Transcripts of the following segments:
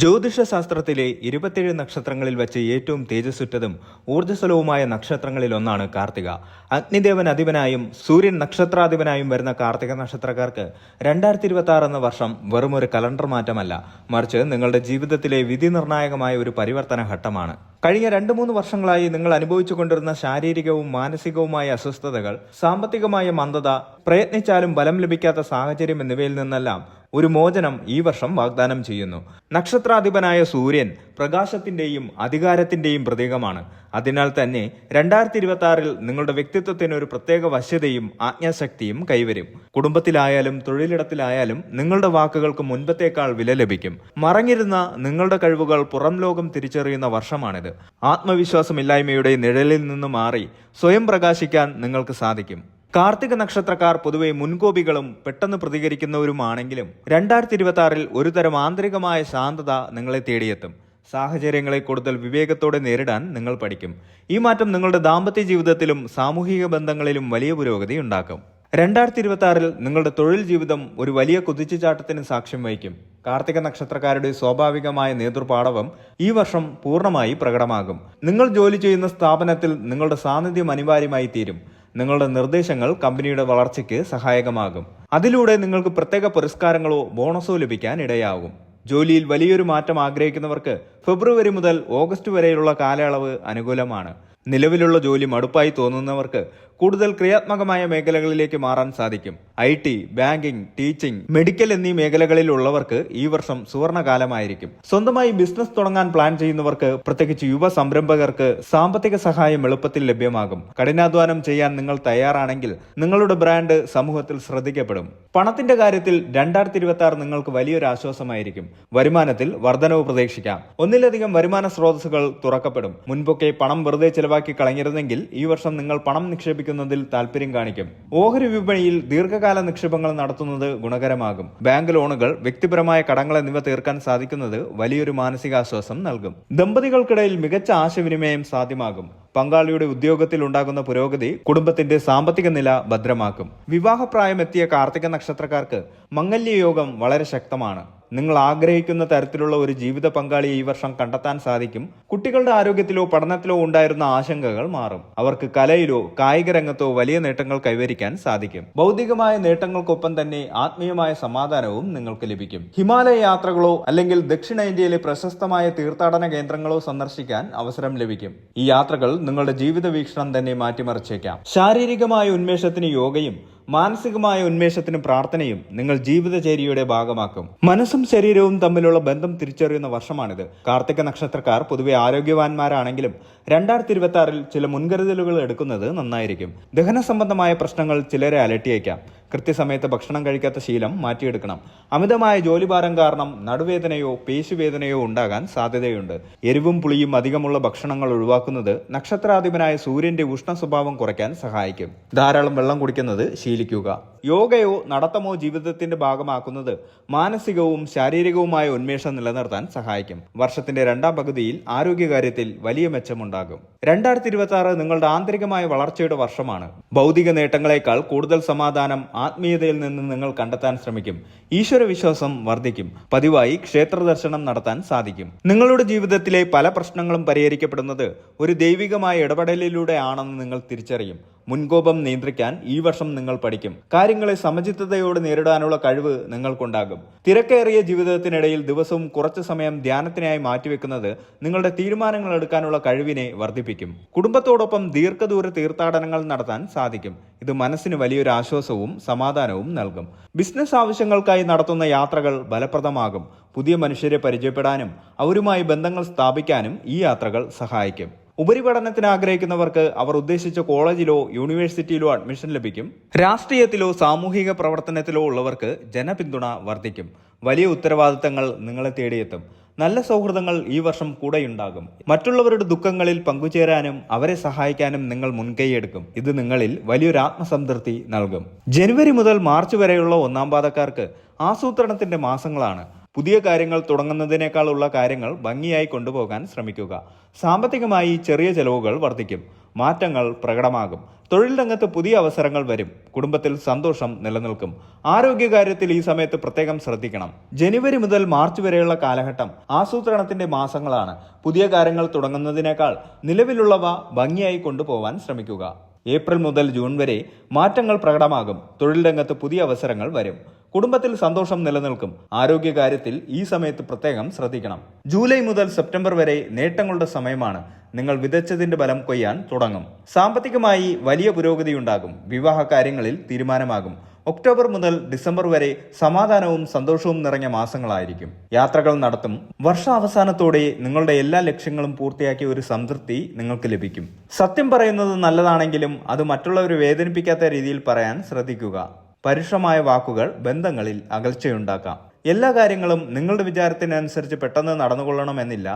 ജ്യോതിഷശാസ്ത്രത്തിലെ 27 നക്ഷത്രങ്ങളിൽ വെച്ച് ഏറ്റവും തേജസ്സുറ്റതും ഊർജ്ജസ്വലവുമായ നക്ഷത്രങ്ങളിൽ ഒന്നാണ് കാർത്തിക. അഗ്നിദേവൻ അധിപനായും സൂര്യൻ നക്ഷത്രാധിപനായും വരുന്ന കാർത്തിക നക്ഷത്രക്കാർക്ക് 2026 എന്ന വർഷം വെറുമൊരു കലണ്ടർ മാറ്റമല്ല, മറിച്ച് നിങ്ങളുടെ ജീവിതത്തിലെ വിധി നിർണായകമായ ഒരു പരിവർത്തന ഘട്ടമാണ്. കഴിഞ്ഞ 2-3 വർഷങ്ങളായി നിങ്ങൾ അനുഭവിച്ചുകൊണ്ടിരുന്ന ശാരീരികവും മാനസികവുമായ അസ്വസ്ഥതകൾ, സാമ്പത്തികമായ മന്ദത, പ്രയത്നിച്ചാലും ബലം ലഭിക്കാത്ത സാഹചര്യം എന്നിവയിൽ നിന്നെല്ലാം ഒരു മോചനം ഈ വർഷം വാഗ്ദാനം ചെയ്യുന്നു. നക്ഷത്രാധിപനായ സൂര്യൻ പ്രകാശത്തിന്റെയും അധികാരത്തിന്റെയും പ്രതീകമാണ്. അതിനാൽ തന്നെ 2026 നിങ്ങളുടെ വ്യക്തിത്വത്തിന് ഒരു പ്രത്യേക വശ്യതയും ആജ്ഞാശക്തിയും കൈവരും. കുടുംബത്തിലായാലും തൊഴിലിടത്തിലായാലും നിങ്ങളുടെ വാക്കുകൾക്ക് മുൻപത്തേക്കാൾ വില ലഭിക്കും. മറഞ്ഞിരുന്ന നിങ്ങളുടെ കഴിവുകൾ പുറം ലോകം തിരിച്ചറിയുന്ന വർഷമാണിത്. ആത്മവിശ്വാസമില്ലായ്മയുടെ നിഴലിൽ നിന്ന് മാറി സ്വയം പ്രകാശിക്കാൻ നിങ്ങൾക്ക് സാധിക്കും. കാർത്തിക നക്ഷത്രക്കാർ പൊതുവെ മുൻകോപികളും പെട്ടെന്ന് പ്രതികരിക്കുന്നവരുമാണെങ്കിലും 2026 ഒരു തരം ആന്തരികമായ ശാന്തത നിങ്ങളെ തേടിയെത്തും. സാഹചര്യങ്ങളെ കൂടുതൽ വിവേകത്തോടെ നേരിടാൻ നിങ്ങൾ പഠിക്കും. ഈ മാറ്റം നിങ്ങളുടെ ദാമ്പത്യ ജീവിതത്തിലും സാമൂഹിക ബന്ധങ്ങളിലും വലിയ പുരോഗതി ഉണ്ടാക്കും. 2026 നിങ്ങളുടെ തൊഴിൽ ജീവിതം ഒരു വലിയ കുതിച്ചുചാട്ടത്തിന് സാക്ഷ്യം വഹിക്കും. കാർത്തിക നക്ഷത്രക്കാരുടെ സ്വാഭാവികമായ നേതൃപാടവം ഈ വർഷം പൂർണ്ണമായി പ്രകടമാകും. നിങ്ങൾ ജോലി ചെയ്യുന്ന സ്ഥാപനത്തിൽ നിങ്ങളുടെ സാന്നിധ്യം അനിവാര്യമായി തീരും. നിങ്ങളുടെ നിർദ്ദേശങ്ങൾ കമ്പനിയുടെ വളർച്ചയ്ക്ക് സഹായകമാകും. അതിലൂടെ നിങ്ങൾക്ക് പ്രത്യേക പുരസ്കാരങ്ങളോ ബോണസോ ലഭിക്കാൻ ഇടയാകും. ജോലിയിൽ വലിയൊരു മാറ്റം ആഗ്രഹിക്കുന്നവർക്ക് ഫെബ്രുവരി മുതൽ ഓഗസ്റ്റ് വരെയുള്ള കാലയളവ് അനുകൂലമാണ്. നിലവിലുള്ള ജോലി മടുപ്പായി തോന്നുന്നവർക്ക് കൂടുതൽ ക്രിയാത്മകമായ മേഖലകളിലേക്ക് മാറാൻ സാധിക്കും. IT, ബാങ്കിംഗ്, ടീച്ചിങ്, മെഡിക്കൽ എന്നീ മേഖലകളിലുള്ളവർക്ക് ഈ വർഷം സുവർണകാലമായിരിക്കും. സ്വന്തമായി ബിസിനസ് തുടങ്ങാൻ പ്ലാൻ ചെയ്യുന്നവർക്ക്, പ്രത്യേകിച്ച് യുവ സംരംഭകർക്ക് സാമ്പത്തിക സഹായം എളുപ്പത്തിൽ ലഭ്യമാകും. കഠിനാധ്വാനം ചെയ്യാൻ നിങ്ങൾ തയ്യാറാണെങ്കിൽ നിങ്ങളുടെ ബ്രാൻഡ് സമൂഹത്തിൽ ശ്രദ്ധിക്കപ്പെടും. പണത്തിന്റെ കാര്യത്തിൽ 2026 നിങ്ങൾക്ക് വലിയൊരു ആശ്വാസമായിരിക്കും. വരുമാനത്തിൽ വർധനവ് പ്രതീക്ഷിക്കാം. ഒന്നിലധികം വരുമാന സ്രോതസ്സുകൾ തുറക്കപ്പെടും. മുൻപൊക്കെ പണം വെറുതെ ചെലവാക്കി കളഞ്ഞിരുന്നെങ്കിൽ ഈ വർഷം നിങ്ങൾ പണം നിക്ഷേപിക്കുന്നതിൽ താല്പര്യം കാണിക്കും. ഓഹരി വിപണിയിൽ ദീർഘകാല നിക്ഷേപങ്ങൾ നടത്തുന്നത് ഗുണകരമാകും. ബാങ്ക് ലോണുകൾ, വ്യക്തിപരമായ കടങ്ങൾ എന്നിവ തീർക്കാൻ സാധിക്കുന്നത് വലിയൊരു മാനസികാശ്വാസം നൽകും. ദമ്പതികൾക്കിടയിൽ മികച്ച ആശയവിനിമയം സാധ്യമാകും. പങ്കാളിയുടെ ഉദ്യോഗത്തിൽ ഉണ്ടാകുന്ന പുരോഗതി കുടുംബത്തിന്റെ സാമ്പത്തിക നില ഭദ്രമാക്കും. വിവാഹപ്രായമെത്തിയ കാർത്തിക നക്ഷത്രക്കാർക്ക് മംഗല്യയോഗം വളരെ ശക്തമാണ്. നിങ്ങൾ ആഗ്രഹിക്കുന്ന തരത്തിലുള്ള ഒരു ജീവിത പങ്കാളിയെ ഈ വർഷം കണ്ടെത്താൻ സാധിക്കും. കുട്ടികളുടെ ആരോഗ്യത്തിലോ പഠനത്തിലോ ഉണ്ടായിരുന്ന ആശങ്കകൾ മാറും. അവർക്ക് കലയിലോ കായിക രംഗത്തോ വലിയ നേട്ടങ്ങൾ കൈവരിക്കാൻ സാധിക്കും. ഭൗതികമായ നേട്ടങ്ങൾക്കൊപ്പം തന്നെ ആത്മീയമായ സമാധാനവും നിങ്ങൾക്ക് ലഭിക്കും. ഹിമാലയ യാത്രകളോ അല്ലെങ്കിൽ ദക്ഷിണേന്ത്യയിലെ പ്രശസ്തമായ തീർത്ഥാടന കേന്ദ്രങ്ങളോ സന്ദർശിക്കാൻ അവസരം ലഭിക്കും. ഈ യാത്രകൾ നിങ്ങളുടെ ജീവിത വീക്ഷണം തന്നെ മാറ്റിമറിച്ചേക്കാം. ശാരീരികമായ ഉന്മേഷത്തിന് യോഗയും മാനസികമായ ഉന്മേഷത്തിന് പ്രാർത്ഥനയും നിങ്ങൾ ജീവിതചര്യയുടെ ഭാഗമാക്കും. മനസ്സും ശരീരവും തമ്മിലുള്ള ബന്ധം തിരിച്ചറിയുന്ന വർഷമാണിത്. കാർത്തിക നക്ഷത്രക്കാർ പൊതുവെ ആരോഗ്യവാന്മാരാണെങ്കിലും 2026 ചില മുൻകരുതലുകൾ എടുക്കുന്നത് നന്നായിരിക്കും. ദഹന സംബന്ധമായ പ്രശ്നങ്ങൾ ചിലരെ അലട്ടിയേക്കാം. കൃത്യസമയത്ത് ഭക്ഷണം കഴിക്കാത്ത ശീലം മാറ്റിയെടുക്കണം. അമിതമായ ജോലിഭാരം കാരണം നടുവേദനയോ പേശിവേദനയോ ഉണ്ടാകാൻ സാധ്യതയുണ്ട്. എരിവും പുളിയും അധികമുള്ള ഭക്ഷണങ്ങൾ ഒഴിവാക്കുന്നത് നക്ഷത്രാധിപനായ സൂര്യന്റെ ഉഷ്ണ സ്വഭാവം കുറയ്ക്കാൻ സഹായിക്കും. ധാരാളം വെള്ളം കുടിക്കുന്നത് ശീലിക്കുക. യോഗയോ നടത്തമോ ജീവിതത്തിന്റെ ഭാഗമാക്കുന്നത് മാനസികവും ശാരീരികവുമായ ഉന്മേഷം നിലനിർത്താൻ സഹായിക്കും. വർഷത്തിന്റെ രണ്ടാം പകുതിയിൽ ആരോഗ്യകാര്യത്തിൽ വലിയ മെച്ചമുണ്ടാകും. 2026 നിങ്ങളുടെ ആന്തരികമായ വളർച്ചയുടെ വർഷമാണ്. ഭൗതിക നേട്ടങ്ങളെക്കാൾ കൂടുതൽ സമാധാനം ആത്മീയതയിൽ നിന്ന് നിങ്ങൾ കണ്ടെത്താൻ ശ്രമിക്കും. ഈശ്വര വിശ്വാസം വർദ്ധിക്കും. പതിവായി ക്ഷേത്ര ദർശനം നടത്താൻ സാധിക്കും. നിങ്ങളുടെ ജീവിതത്തിലെ പല പ്രശ്നങ്ങളും പരിഹരിക്കപ്പെടുന്നത് ഒരു ദൈവികമായ ഇടപെടലിലൂടെ ആണെന്ന് നിങ്ങൾ തിരിച്ചറിയും. മുൻകോപം നിയന്ത്രിക്കാൻ ഈ വർഷം നിങ്ങൾ പഠിക്കും. കാര്യങ്ങളെ സമചിത്തതയോടെ നേരിടാനുള്ള കഴിവ് നിങ്ങൾക്കുണ്ടാകും. തിരക്കേറിയ ജീവിതത്തിനിടയിൽ ദിവസവും കുറച്ചു സമയം ധ്യാനത്തിനായി മാറ്റിവെക്കുന്നത് നിങ്ങളുടെ തീരുമാനങ്ങൾ എടുക്കാനുള്ള കഴിവിനെ വർദ്ധിപ്പിക്കും. കുടുംബത്തോടൊപ്പം ദീർഘദൂര തീർത്ഥാടനങ്ങൾ നടത്താൻ സാധിക്കും. ഇത് മനസ്സിന് വലിയൊരു ആശ്വാസവും സമാധാനവും നൽകും. ബിസിനസ് ആവശ്യങ്ങൾക്കായി നടത്തുന്ന യാത്രകൾ ഫലപ്രദമാകും. പുതിയ മനുഷ്യരെ പരിചയപ്പെടാനും അവരുമായി ബന്ധങ്ങൾ സ്ഥാപിക്കാനും ഈ യാത്രകൾ സഹായിക്കും. ഉപരിപഠനത്തിന് ആഗ്രഹിക്കുന്നവർക്ക് അവർ ഉദ്ദേശിച്ച കോളേജിലോ യൂണിവേഴ്സിറ്റിയിലോ അഡ്മിഷൻ ലഭിക്കും. രാഷ്ട്രീയത്തിലോ സാമൂഹിക പ്രവർത്തനത്തിലോ ഉള്ളവർക്ക് ജനപിന്തുണ വർദ്ധിക്കും. വലിയ ഉത്തരവാദിത്തങ്ങൾ നിങ്ങളെ തേടിയെത്തും. നല്ല സൗഹൃദങ്ങൾ ഈ വർഷം കൂടെയുണ്ടാകും. മറ്റുള്ളവരുടെ ദുഃഖങ്ങളിൽ പങ്കുചേരാനും അവരെ സഹായിക്കാനും നിങ്ങൾ മുൻകൈയെടുക്കും. ഇത് നിങ്ങളിൽ വലിയൊരു ആത്മസംതൃപ്തി നൽകും. ജനുവരി മുതൽ മാർച്ച് വരെയുള്ള ഒന്നാം പാദക്കാർക്ക് ആസൂത്രണത്തിന്റെ മാസങ്ങളാണ്. പുതിയ കാര്യങ്ങൾ തുടങ്ങുന്നതിനേക്കാളുള്ള കാര്യങ്ങൾ ഭംഗിയായി കൊണ്ടുപോകാൻ ശ്രമിക്കുക. സാമ്പത്തികമായി ചെറിയ ചെലവുകൾ വർദ്ധിക്കും. മാറ്റങ്ങൾ പ്രകടമാകും. തൊഴിൽ രംഗത്ത് പുതിയ അവസരങ്ങൾ വരും. കുടുംബത്തിൽ സന്തോഷം നിലനിൽക്കും. ആരോഗ്യകാര്യത്തിൽ ഈ സമയത്ത് പ്രത്യേകം ശ്രദ്ധിക്കണം. ജനുവരി മുതൽ മാർച്ച് വരെയുള്ള കാലഘട്ടം ആസൂത്രണത്തിന്റെ മാസങ്ങളാണ്. പുതിയ കാര്യങ്ങൾ തുടങ്ങുന്നതിനേക്കാൾ നിലവിലുള്ളവ ഭംഗിയായി കൊണ്ടുപോകാൻ ശ്രമിക്കുക. ഏപ്രിൽ മുതൽ ജൂൺ വരെ മാറ്റങ്ങൾ പ്രകടമാകും. തൊഴിൽ രംഗത്ത് പുതിയ അവസരങ്ങൾ വരും. കുടുംബത്തിൽ സന്തോഷം നിലനിൽക്കും. ആരോഗ്യകാര്യത്തിൽ ഈ സമയത്ത് പ്രത്യേകം ശ്രദ്ധിക്കണം. ജൂലൈ മുതൽ സെപ്റ്റംബർ വരെ നേട്ടങ്ങളുടെ സമയമാണ്. നിങ്ങൾ വിതച്ചതിന്റെ ഫലം കൊയ്യാൻ തുടങ്ങും. സാമ്പത്തികമായി വലിയ പുരോഗതിയുണ്ടാകും. വിവാഹ കാര്യങ്ങളിൽ തീരുമാനമാകും. ഒക്ടോബർ മുതൽ ഡിസംബർ വരെ സമാധാനവും സന്തോഷവും നിറഞ്ഞ മാസങ്ങളായിരിക്കും. യാത്രകൾ നടത്തും. വർഷാവസാനത്തോടെ നിങ്ങളുടെ എല്ലാ ലക്ഷ്യങ്ങളും പൂർത്തിയാക്കിയ ഒരു സംതൃപ്തി നിങ്ങൾക്ക് ലഭിക്കും. സത്യം പറയുന്നത് നല്ലതാണെങ്കിലും അത് മറ്റുള്ളവരെ വേദനിപ്പിക്കാത്ത രീതിയിൽ പറയാൻ ശ്രദ്ധിക്കുക. പരുഷമായ വാക്കുകൾ ബന്ധങ്ങളിൽ അകൽച്ചയുണ്ടാക്കാം. എല്ലാ കാര്യങ്ങളും നിങ്ങളുടെ വിചാരത്തിനനുസരിച്ച് പെട്ടെന്ന് നടന്നുകൊള്ളണമെന്നില്ല.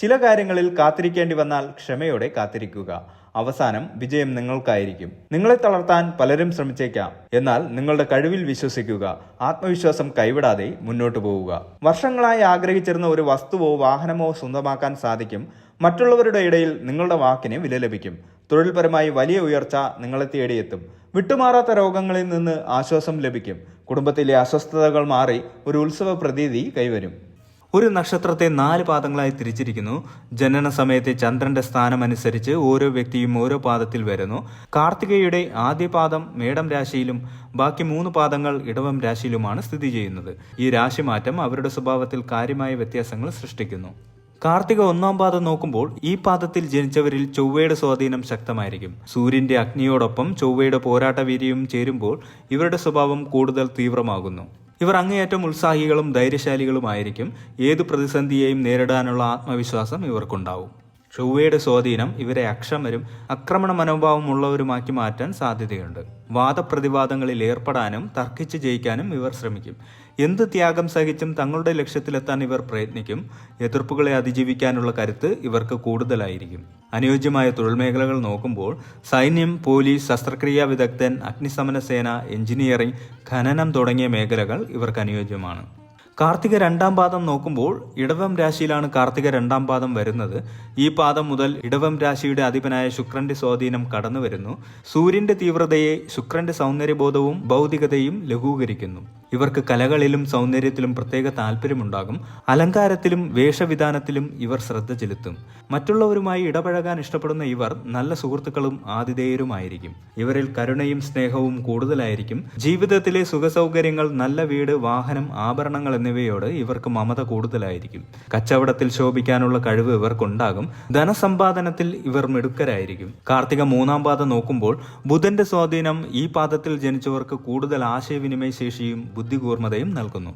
ചില കാര്യങ്ങളിൽ കാത്തിരിക്കേണ്ടി വന്നാൽ ക്ഷമയോടെ കാത്തിരിക്കുക. അവസാനം വിജയം നിങ്ങൾക്കായിരിക്കും. നിങ്ങളെ തളർത്താൻ പലരും ശ്രമിച്ചേക്കാം. എന്നാൽ നിങ്ങളുടെ കഴിവിൽ വിശ്വസിക്കുക. ആത്മവിശ്വാസം കൈവിടാതെ മുന്നോട്ട് പോവുക. വർഷങ്ങളായി ആഗ്രഹിച്ചിരുന്ന ഒരു വസ്തുവോ വാഹനമോ സ്വന്തമാക്കാൻ സാധിക്കും. മറ്റുള്ളവരുടെ ഇടയിൽ നിങ്ങളുടെ വാക്കിന് വില ലഭിക്കും. തൊഴിൽപരമായി വലിയ ഉയർച്ച നിങ്ങളെ തേടിയെത്തും. വിട്ടുമാറാത്ത രോഗങ്ങളിൽ നിന്ന് ആശ്വാസം ലഭിക്കും. കുടുംബത്തിലെ അസ്വസ്ഥതകൾ മാറി ഒരു ഉത്സവ പ്രതീതി കൈവരും. ഒരു നക്ഷത്രത്തെ 4 പാദങ്ങളായി തിരിച്ചിരിക്കുന്നു. ജനന സമയത്തെ ചന്ദ്രന്റെ സ്ഥാനമനുസരിച്ച് ഓരോ വ്യക്തിയും ഓരോ പാദത്തിൽ വരുന്നു. കാർത്തികയുടെ ആദ്യ പാദം മേടം രാശിയിലും ബാക്കി 3 പാദങ്ങൾ ഇടവം രാശിയിലുമാണ് സ്ഥിതി ചെയ്യുന്നത്. ഈ രാശിമാറ്റം അവരുടെ സ്വഭാവത്തിൽ കാര്യമായ വ്യത്യാസങ്ങൾ സൃഷ്ടിക്കുന്നു. കാർത്തിക 1-ാം പാദം നോക്കുമ്പോൾ ഈ പാദത്തിൽ ജനിച്ചവരിൽ ചൊവ്വയുടെ സ്വാധീനം ശക്തമായിരിക്കും. സൂര്യന്റെ അഗ്നിയോടൊപ്പം ചൊവ്വയുടെ പോരാട്ട വീര്യവും ചേരുമ്പോൾ ഇവരുടെ സ്വഭാവം കൂടുതൽ തീവ്രമാകുന്നു. ഇവർ അങ്ങേയറ്റം ഉത്സാഹികളും ധൈര്യശാലികളുമായിരിക്കും. ഏതു പ്രതിസന്ധിയെയും നേരിടാനുള്ള ആത്മവിശ്വാസം ഇവർക്കുണ്ടാവും. ചൊവ്വയുടെ സ്വാധീനം ഇവരെ അക്ഷമരും ആക്രമണ മനോഭാവമുള്ളവരുമാക്കി മാറ്റാൻ സാധ്യതയുണ്ട്. വാദപ്രതിവാദങ്ങളിൽ ഏർപ്പെടാനും തർക്കിച്ച് ജയിക്കാനും ഇവർ ശ്രമിക്കും. എന്ത് ത്യാഗം സഹിച്ചും തങ്ങളുടെ ലക്ഷ്യത്തിലെത്താൻ ഇവർ പ്രയത്നിക്കും. എതിർപ്പുകളെ അതിജീവിക്കാനുള്ള കരുത്ത് ഇവർക്ക് കൂടുതലായിരിക്കും. അനുയോജ്യമായ തൊഴിൽ മേഖലകൾ നോക്കുമ്പോൾ സൈന്യം, പോലീസ്, ശസ്ത്രക്രിയാ വിദഗ്ധൻ, അഗ്നിശമന സേന, എഞ്ചിനീയറിംഗ്, ഖനനം തുടങ്ങിയ മേഖലകൾ ഇവർക്ക് അനുയോജ്യമാണ്. കാർത്തിക 2-ാം പാദം നോക്കുമ്പോൾ ഇടവം രാശിയിലാണ് കാർത്തിക 2-ാം പാദം വരുന്നത്. ഈ പാദം മുതൽ ഇടവം രാശിയുടെ അധിപനായ ശുക്രന്റെ സ്വാധീനം കടന്നു വരുന്നു. സൂര്യന്റെ തീവ്രതയെ ശുക്രന്റെ സൗന്ദര്യബോധവും ഭൗതികതയും ലഘൂകരിക്കുന്നു. ഇവർക്ക് കലകളിലും സൗന്ദര്യത്തിലും പ്രത്യേക താല്പര്യമുണ്ടാകും. അലങ്കാരത്തിലും വേഷവിധാനത്തിലും ഇവർ ശ്രദ്ധ ചെലുത്തും. മറ്റുള്ളവരുമായി ഇടപഴകാൻ ഇഷ്ടപ്പെടുന്ന ഇവർ നല്ല സുഹൃത്തുക്കളും ആതിഥേയരുമായിരിക്കും. ഇവരിൽ കരുണയും സ്നേഹവും കൂടുതലായിരിക്കും. ജീവിതത്തിലെ സുഖസൗകര്യങ്ങൾ, നല്ല വീട്, വാഹനം, ആഭരണങ്ങൾ എന്നിവയോട് ഇവർക്ക് മമത കൂടുതലായിരിക്കും. കച്ചവടത്തിൽ ശോഭിക്കാനുള്ള കഴിവ് ഇവർക്കുണ്ടാകും. ധനസമ്പാദനത്തിൽ ഇവർ മിടുക്കരായിരിക്കും. കാർത്തിക 3-ാം പാദം നോക്കുമ്പോൾ ബുധന്റെ സ്വാധീനം ഈ പാദത്തിൽ ജനിച്ചവർക്ക് കൂടുതൽ ആശയവിനിമയ ശേഷിയും ബുദ്ധികൂർമ്മതയും നൽകുന്നു.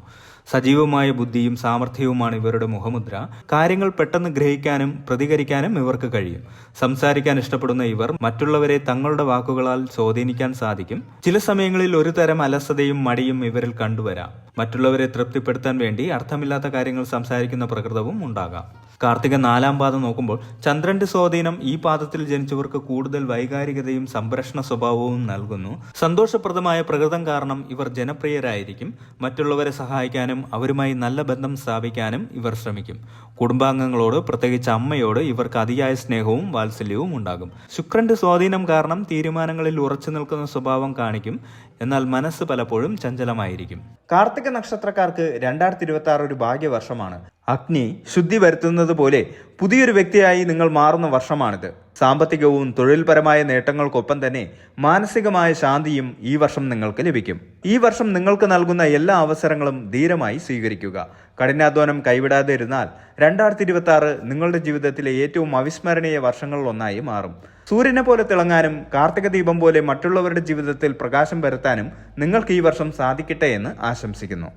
സജീവമായ ബുദ്ധിയും സാമർഥ്യവുമാണ് ഇവരുടെ മുഖമുദ്ര. കാര്യങ്ങൾ പെട്ടെന്ന് ഗ്രഹിക്കാനും പ്രതികരിക്കാനും ഇവർക്ക് കഴിയും. സംസാരിക്കാൻ ഇഷ്ടപ്പെടുന്ന ഇവർ മറ്റുള്ളവരെ തങ്ങളുടെ വാക്കുകളാൽ സ്വാധീനിക്കാൻ സാധിക്കും. ചില സമയങ്ങളിൽ ഒരു തരം അലസതയും മടിയും ഇവരിൽ കണ്ടുവരാം. മറ്റുള്ളവരെ തൃപ്തിപ്പെടുത്താൻ വേണ്ടി അർത്ഥമില്ലാത്ത കാര്യങ്ങൾ സംസാരിക്കുന്ന പ്രകൃതവും ഉണ്ടാകാം. കാർത്തിക 4-ാം പാദം നോക്കുമ്പോൾ ചന്ദ്രന്റെ സ്വാധീനം ഈ പാദത്തിൽ ജനിച്ചവർക്ക് കൂടുതൽ വൈകാരികതയും സംരക്ഷണ സ്വഭാവവും നൽകുന്നു. സന്തോഷപ്രദമായ പ്രകൃതം കാരണം ഇവർ ജനപ്രിയരായിരിക്കും. മറ്റുള്ളവരെ സഹായിക്കാനും അവരുമായി നല്ല ബന്ധം സ്ഥാപിക്കാനും ഇവർ ശ്രമിക്കും. കുടുംബാംഗങ്ങളോട്, പ്രത്യേകിച്ച് അമ്മയോട് ഇവർക്ക് അതിയായ സ്നേഹവും വാത്സല്യവും ഉണ്ടാകും. ശുക്രന്റെ സ്വാധീനം കാരണം തീരുമാനങ്ങളിൽ ഉറച്ചു നിൽക്കുന്ന സ്വഭാവം കാണിക്കും. എന്നാൽ മനസ്സ് പലപ്പോഴും ചഞ്ചലമായിരിക്കും. കാർത്തിക നക്ഷത്രക്കാർക്ക് 2026 ഒരു ഭാഗ്യവർഷമാണ്. അഗ്നി ശുദ്ധി വരുത്തുന്നത് പോലെ പുതിയൊരു വ്യക്തിയായി നിങ്ങൾ മാറുന്ന വർഷമാണിത്. സാമ്പത്തികവും തൊഴിൽപരമായ നേട്ടങ്ങൾക്കൊപ്പം തന്നെ മാനസികമായ ശാന്തിയും ഈ വർഷം നിങ്ങൾക്ക് ലഭിക്കും. ഈ വർഷം നിങ്ങൾക്ക് നൽകുന്ന എല്ലാ അവസരങ്ങളും ധീരമായി സ്വീകരിക്കുക. കഠിനാധ്വാനം കൈവിടാതെ ഇരുന്നാൽ 2026 നിങ്ങളുടെ ജീവിതത്തിലെ ഏറ്റവും അവിസ്മരണീയ വർഷങ്ങളിൽ ഒന്നായി മാറും. സൂര്യനെ പോലെ തിളങ്ങാനും കാർത്തിക ദീപം പോലെ മറ്റുള്ളവരുടെ ജീവിതത്തിൽ പ്രകാശം വരുത്താനും നിങ്ങൾക്ക് ഈ വർഷം സാധിക്കട്ടെ എന്ന് ആശംസിക്കുന്നു.